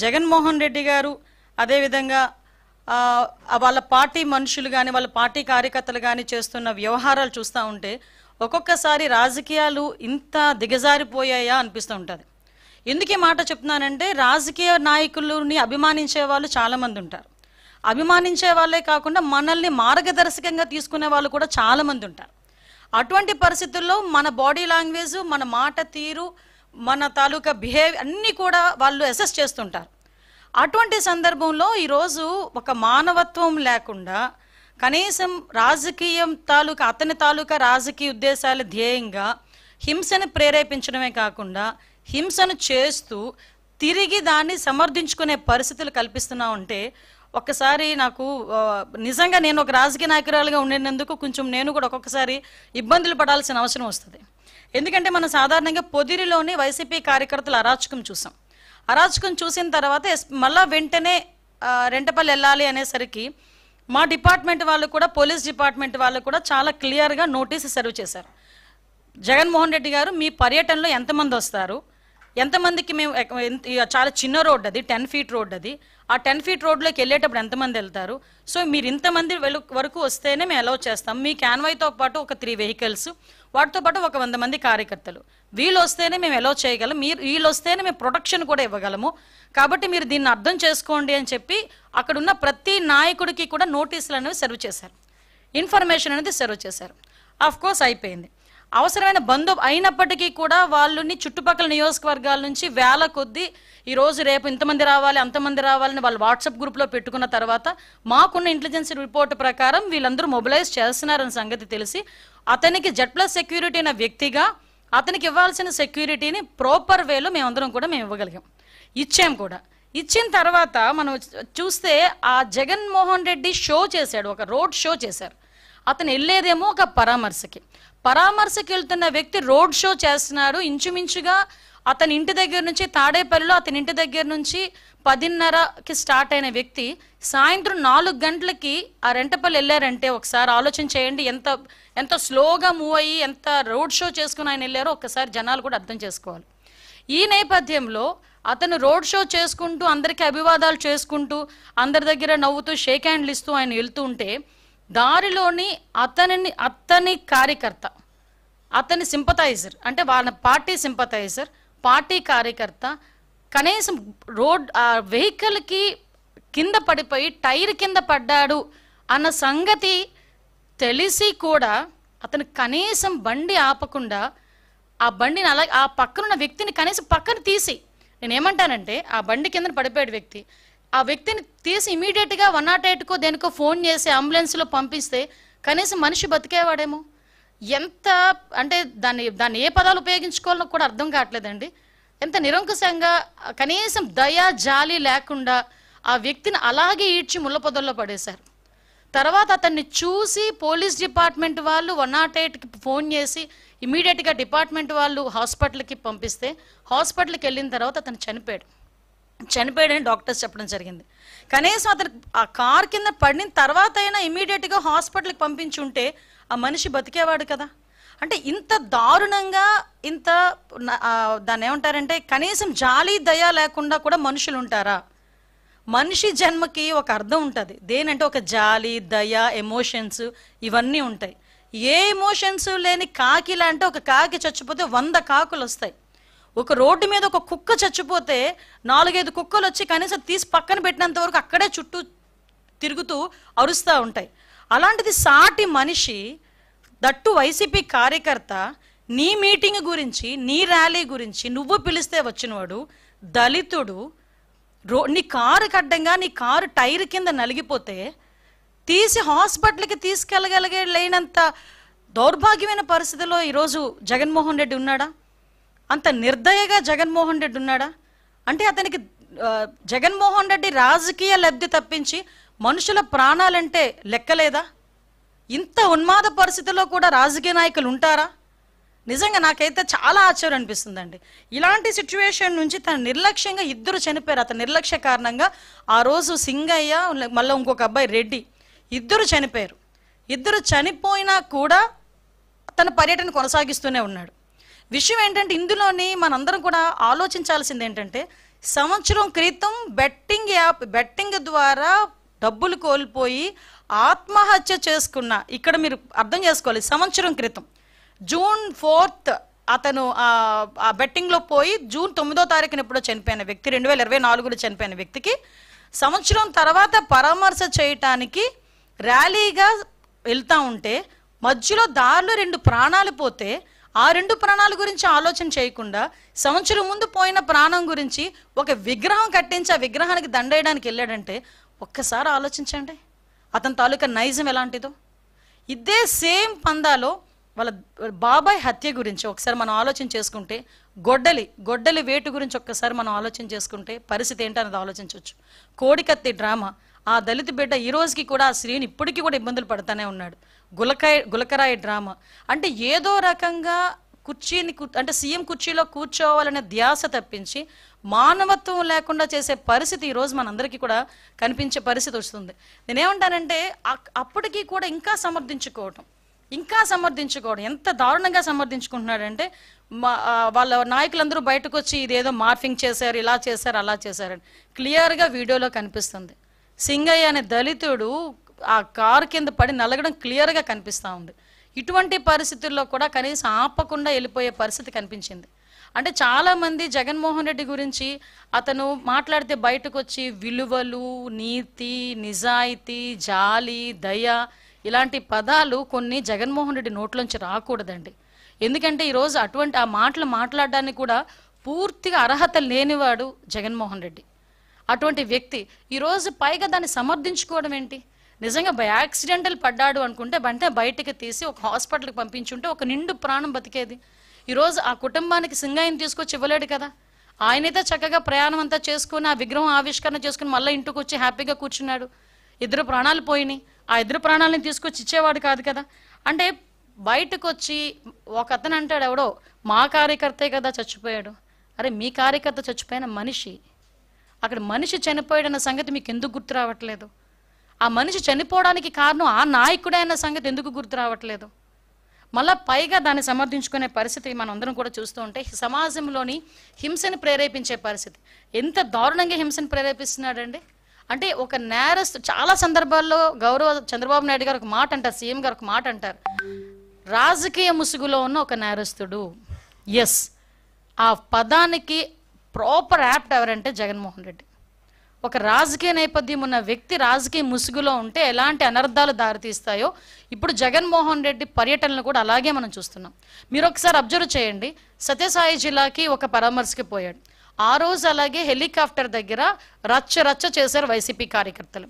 జగన్మోహన్ రెడ్డి గారు అదేవిధంగా వాళ్ళ పార్టీ మనుషులు కానీ వాళ్ళ పార్టీ కార్యకర్తలు కానీ చేస్తున్న వ్యవహారాలు చూస్తూ ఉంటే ఒక్కొక్కసారి రాజకీయాలు ఇంత దిగజారిపోయాయా అనిపిస్తూ ఉంటుంది. ఎందుకు ఈ మాట చెప్తున్నానంటే రాజకీయ నాయకులని అభిమానించే వాళ్ళు చాలామంది ఉంటారు. అభిమానించే వాళ్ళే కాకుండా మనల్ని మార్గదర్శకంగా తీసుకునే వాళ్ళు కూడా చాలామంది ఉంటారు. అటువంటి పరిస్థితుల్లో మన బాడీ లాంగ్వేజ్, మన మాట తీరు, మన తాలూకా బిహేవియర్ అన్నీ కూడా వాళ్ళు అసెస్ చేస్తుంటారు. అటువంటి సందర్భంలో ఈరోజు ఒక మానవత్వం లేకుండా కనీసం రాజకీయం అతని తాలూకా రాజకీయ ఉద్దేశాల ధ్యేయంగా హింసను ప్రేరేపించడమే కాకుండా హింసను చేస్తూ తిరిగి దాన్ని సమర్థించుకునే పరిస్థితులు కల్పిస్తున్నా ఉంటే ఒక్కసారి నాకు నిజంగా నేను ఒక రాజకీయ నాయకురాలుగా ఉండినందుకు కొంచెం నేను కూడా ఒక్కొక్కసారి ఇబ్బందులు పడాల్సిన అవసరం వస్తుంది. ఎందుకంటే మనం సాధారణంగా పొదిరిలోని వైసీపీ కార్యకర్తలు అరాచకం చూసాం. అరాచకం చూసిన తర్వాత మళ్ళా వెంటనే రెంటపల్లి వెళ్ళాలి అనేసరికి మా డిపార్ట్మెంట్ వాళ్ళు కూడా పోలీస్ డిపార్ట్మెంట్ వాళ్ళు కూడా చాలా క్లియర్గా నోటీసు సర్వ్ చేశారు. జగన్మోహన్ రెడ్డి గారు మీ పర్యటనలో ఎంతమంది వస్తారు, ఎంతమందికి మేము చాలా చిన్న రోడ్ అది 10 ఫీట్ రోడ్ అది, ఆ 10 ఫీట్ రోడ్లోకి వెళ్ళేటప్పుడు ఎంతమంది వెళ్తారు, సో మీరు ఇంతమంది వరకు వస్తేనే మేము అలౌ చేస్తాం. మీ క్యాన్వాయ్తో పాటు ఒక 3 వెహికల్స్, వాటితో పాటు ఒక 100 మంది కార్యకర్తలు, వీళ్ళు వస్తేనే మేము అలౌ చేయగలం, వీళ్ళు వస్తేనే మేము ప్రొటెక్షన్ కూడా ఇవ్వగలము, కాబట్టి మీరు దీన్ని అర్థం చేసుకోండి అని చెప్పి అక్కడున్న ప్రతి నాయకుడికి కూడా నోటీసులు అనేవి సర్వ్ చేశారు, ఇన్ఫర్మేషన్ అనేది సర్వ్ చేశారు. ఆఫ్ కోర్స్ అయిపోయింది. అవసరమైన బంధు అయినప్పటికీ కూడా వాళ్ళని చుట్టుపక్కల నియోజకవర్గాల నుంచి వేల కొద్దీ ఈరోజు రేపు ఇంతమంది రావాలి అంతమంది రావాలని వాళ్ళు వాట్సాప్ గ్రూప్లో పెట్టుకున్న తర్వాత మాకున్న ఇంటెలిజెన్స్ రిపోర్ట్ ప్రకారం వీళ్ళందరూ మొబిలైజ్ చేస్తున్నారన్న సంగతి తెలిసి అతనికి Z+ సెక్యూరిటీ అనే వ్యక్తిగా అతనికి ఇవ్వాల్సిన సెక్యూరిటీని ప్రాపర్ వేలో మేమందరం కూడా మేము ఇవ్వగలిగాం, ఇచ్చాం కూడా. ఇచ్చిన తర్వాత మనం చూస్తే ఆ జగన్మోహన్ రెడ్డి షో చేశాడు, ఒక రోడ్ షో చేశారు. అతను వెళ్ళేదేమో ఒక పరామర్శకి వెళ్తున్న వ్యక్తి రోడ్ షో చేస్తున్నాడు. ఇంచుమించుగా అతని ఇంటి దగ్గర నుంచి తాడేపల్లిలో అతని ఇంటి దగ్గర నుంచి 10:30కి స్టార్ట్ అయిన వ్యక్తి సాయంత్రం 4 గంటలకి ఆ రెంటపల్లి వెళ్ళారంటే ఒకసారి ఆలోచన చేయండి, ఎంత స్లోగా మూవ్ అయ్యి ఎంత రోడ్ షో చేసుకుని ఆయన వెళ్ళారో ఒక్కసారి జనాలు కూడా అర్థం చేసుకోవాలి. ఈ నేపథ్యంలో అతను రోడ్ షో చేసుకుంటూ అందరికీ అభివాదాలు చేసుకుంటూ అందరి దగ్గర నవ్వుతూ షేక్ హ్యాండ్లు ఇస్తూ ఆయన వెళ్తూ ఉంటే దారిలోని అతని కార్యకర్త, అతని సింపథైజర్, అంటే వాళ్ళ పార్టీ సింపథైజర్, పార్టీ కార్యకర్త కనీసం వెహికల్కి కింద పడిపోయి టైర్ కింద పడ్డాడు అన్న సంగతి తెలిసి కూడా అతను కనీసం బండి ఆపకుండా ఆ బండిని అలాగే ఆ పక్కనున్న వ్యక్తిని కనీసం పక్కన తీసి, నేనేమంటానంటే ఆ బండి కింద పడిపోయాడు వ్యక్తి, ఆ వ్యక్తిని తీసి ఇమీడియట్గా 108కో దేనికో ఫోన్ చేసి అంబులెన్స్లో పంపిస్తే కనీసం మనిషి బతికేవాడేమో. ఎంత అంటే దాన్ని ఏ పదాలు ఉపయోగించుకోవాలో కూడా అర్థం కావట్లేదండి. ఎంత నిరంకుశంగా కనీసం దయా జాలి లేకుండా ఆ వ్యక్తిని అలాగే ఈడ్చి ముళ్ళ పొదల్లో పడేశారు. తర్వాత అతన్ని చూసి పోలీస్ డిపార్ట్మెంట్ వాళ్ళు 108కి ఫోన్ చేసి ఇమీడియట్గా డిపార్ట్మెంట్ వాళ్ళు హాస్పిటల్కి పంపిస్తే హాస్పిటల్కి వెళ్ళిన తర్వాత అతను చనిపోయాడని డాక్టర్స్ చెప్పడం జరిగింది. కనీసం అతను ఆ కార్ కింద పడిన తర్వాత అయినా ఇమీడియట్గా హాస్పిటల్కి పంపించుంటే ఆ మనిషి బతికేవాడు కదా. అంటే ఇంత దారుణంగా దాన్ని ఏమంటారంటే కనీసం జాలి దయ లేకుండా కూడా మనుషులు ఉంటారా? మనిషి జన్మకి ఒక అర్థం ఉంటుంది, దేనంటే ఒక జాలి దయ ఎమోషన్స్ ఇవన్నీ ఉంటాయి. ఏ ఎమోషన్స్ లేని కాకి లాంటి ఒక కాకి చచ్చిపోతే 100 కాకులు వస్తాయి. ఒక రోడ్డు మీద ఒక కుక్క చచ్చిపోతే 4-5 కుక్కలు వచ్చి కనీసం తీసి పక్కన పెట్టినంత వరకు అక్కడే చుట్టూ తిరుగుతూ అరుస్తూ ఉంటాయి. అలాంటిది సాటి మనిషి, దట్టు వైసీపీ కార్యకర్త, నీ మీటింగ్ గురించి నీ ర్యాలీ గురించి నువ్వు పిలిస్తే వచ్చినవాడు దళితుడు, నీ కారు కడ్డంగా నీ కారు టైర్ కింద నలిగిపోతే తీసి హాస్పిటల్కి లేనంత దౌర్భాగ్యమైన పరిస్థితిలో ఈరోజు జగన్మోహన్ రెడ్డి ఉన్నాడా? అంత నిర్దయగా జగన్మోహన్ రెడ్డి ఉన్నాడా? అంటే అతనికి జగన్మోహన్ రెడ్డి రాజకీయ లబ్ధి తప్పించి మనుషుల ప్రాణాలంటే లెక్కలేదా? ఇంత ఉన్మాద పరిస్థితిలో కూడా రాజకీయ నాయకులు ఉంటారా? నిజంగా నాకైతే చాలా ఆశ్చర్యం అనిపిస్తుందండి. ఇలాంటి సిచ్యువేషన్ నుంచి తన నిర్లక్ష్యంగా 2 చనిపోయారు. అతని నిర్లక్ష్య కారణంగా ఆ రోజు సింగయ్య మళ్ళీ ఇంకొక అబ్బాయి రెడ్డి 2 చనిపోయారు. 2 చనిపోయినా కూడా తన పర్యటన కొనసాగిస్తూనే ఉన్నాడు. విషయం ఏంటంటే ఇందులోని మనందరం కూడా ఆలోచించాల్సింది ఏంటంటే సంవత్సరం క్రితం బెట్టింగ్ ద్వారా డబ్బులు కోల్పోయి ఆత్మహత్య చేసుకున్న, ఇక్కడ మీరు అర్థం చేసుకోవాలి, సంవత్సరం క్రితం జూన్ 4th అతను ఆ బెట్టింగ్లో పోయి జూన్ 9వ తారీఖున ఎప్పుడో చనిపోయిన వ్యక్తి, 2024లో చనిపోయిన వ్యక్తికి సంవత్సరం తర్వాత పరామర్శ చేయటానికి ర్యాలీగా వెళ్తా ఉంటే మధ్యలో దారిలో 2 ప్రాణాలు పోతే ఆ 2 ప్రాణాల గురించి ఆలోచన చేయకుండా సంవత్సరం ముందు పోయిన ప్రాణం గురించి ఒక విగ్రహం కట్టించి ఆ విగ్రహానికి దండేయడానికి వెళ్ళాడంటే ఒక్కసారి ఆలోచించండి అతని తాలూకా నైజం ఎలాంటిదో. ఇదే సేమ్ పందాలో వాళ్ళ బాబాయ్ హత్య గురించి ఒకసారి మనం ఆలోచన చేసుకుంటే, గొడ్డలి వేటు గురించి ఒక్కసారి మనం ఆలోచన చేసుకుంటే పరిస్థితి ఏంటనేది ఆలోచించవచ్చు. కోడికత్తి డ్రామా, ఆ దళిత బిడ్డ ఈ రోజుకి కూడా ఆ స్త్రీని ఇప్పటికీ కూడా ఇబ్బందులు పడుతూనే ఉన్నాడు. గులకరాయి డ్రామా అంటే ఏదో రకంగా అంటే సీఎం కుర్చీలో కూర్చోవాలనే ధ్యాస తప్పించి మానవత్వం లేకుండా చేసే పరిస్థితి ఈరోజు మనందరికీ కూడా కనిపించే పరిస్థితి వస్తుంది. నేనేమంటానంటే అప్పటికీ కూడా ఇంకా సమర్థించుకోవడం ఎంత దారుణంగా సమర్థించుకుంటున్నాడంటే వాళ్ళ నాయకులందరూ బయటకు వచ్చి ఇదేదో మార్ఫింగ్ చేశారు, ఇలా చేశారు, అలా చేశారని క్లియర్గా వీడియోలో కనిపిస్తుంది. సింగయ్య అనే దళితుడు ఆ కారు కింద పడి నలగడం క్లియర్గా కనిపిస్తూ ఉంది. ఇటువంటి పరిస్థితుల్లో కూడా కనీసం ఆపకుండా వెళ్ళిపోయే పరిస్థితి కనిపించింది. అంటే చాలామంది జగన్మోహన్ రెడ్డి గురించి అతను మాట్లాడితే బయటకు వచ్చి విలువలు, నీతి, నిజాయితీ, జాలి, దయ ఇలాంటి పదాలు కొన్ని జగన్మోహన్ రెడ్డి నోట్లోంచి రాకూడదండి. ఎందుకంటే ఈరోజు అటువంటి ఆ మాటలు మాట్లాడడానికి కూడా పూర్తిగా అర్హత లేనివాడు జగన్మోహన్ రెడ్డి. అటువంటి వ్యక్తి ఈరోజు పైగా దాన్ని సమర్థించుకోవడం ఏంటి? నిజంగా యాక్సిడెంటల్ పడ్డాడు అనుకుంటే వెంటనే బయటికి తీసి ఒక హాస్పిటల్కి పంపించుంటే ఒక నిండు ప్రాణం బతికేది. ఈరోజు ఆ కుటుంబానికి సింగాయిని తీసుకొచ్చి ఇవ్వలేడు కదా. ఆయనైతే చక్కగా ప్రయాణం అంతా చేసుకుని ఆ విగ్రహం ఆవిష్కరణ చేసుకుని మళ్ళీ ఇంటికి వచ్చి హ్యాపీగా కూర్చున్నాడు. 2 ప్రాణాలు పోయినాయి, ఆ 2 ప్రాణాలని తీసుకొచ్చి ఇచ్చేవాడు కాదు కదా. అంటే బయటకు వచ్చి ఒక అతను అంటాడు, ఎవడో మా కార్యకర్తే కదా చచ్చిపోయాడు. అరే మీ కార్యకర్త చచ్చిపోయిన మనిషి, అక్కడ మనిషి చనిపోయాడన్న సంగతి మీకు ఎందుకు గుర్తు రావట్లేదు? ఆ మనిషి చనిపోవడానికి కారణం ఆ నాయకుడే అన్న సంగతి ఎందుకు గుర్తు రావట్లేదు? మళ్ళా పైగా దాన్ని సమర్థించుకునే పరిస్థితి మనం అందరం కూడా చూస్తూ ఉంటే సమాజంలోని హింసను ప్రేరేపించే పరిస్థితి. ఎంత దారుణంగా హింసను ప్రేరేపిస్తున్నాడండి. అంటే ఒక నేరస్తు చాలా సందర్భాల్లో గౌరవ చంద్రబాబు నాయుడు గారు ఒక మాట అంటారు, సీఎం గారు ఒక మాట అంటారు, రాజకీయ ముసుగులో ఉన్న ఒక నేరస్తుడు. ఎస్, ఆ పదానికి ప్రాపర్ యాప్ట్ ఎవరంటే జగన్మోహన్ రెడ్డి. ఒక రాజకీయ నేపథ్యం ఉన్న వ్యక్తి రాజకీయ ముసుగులో ఉంటే ఎలాంటి అనర్థాలు దారితీస్తాయో ఇప్పుడు జగన్మోహన్ రెడ్డి పర్యటనలు కూడా అలాగే మనం చూస్తున్నాం. మీరు ఒకసారి అబ్జర్వ్ చేయండి, సత్యసాయి జిల్లాకి ఒక పరామర్శకి పోయాడు. ఆ రోజు అలాగే హెలికాప్టర్ దగ్గర రచ్చ చేశారు వైసీపీ కార్యకర్తలు.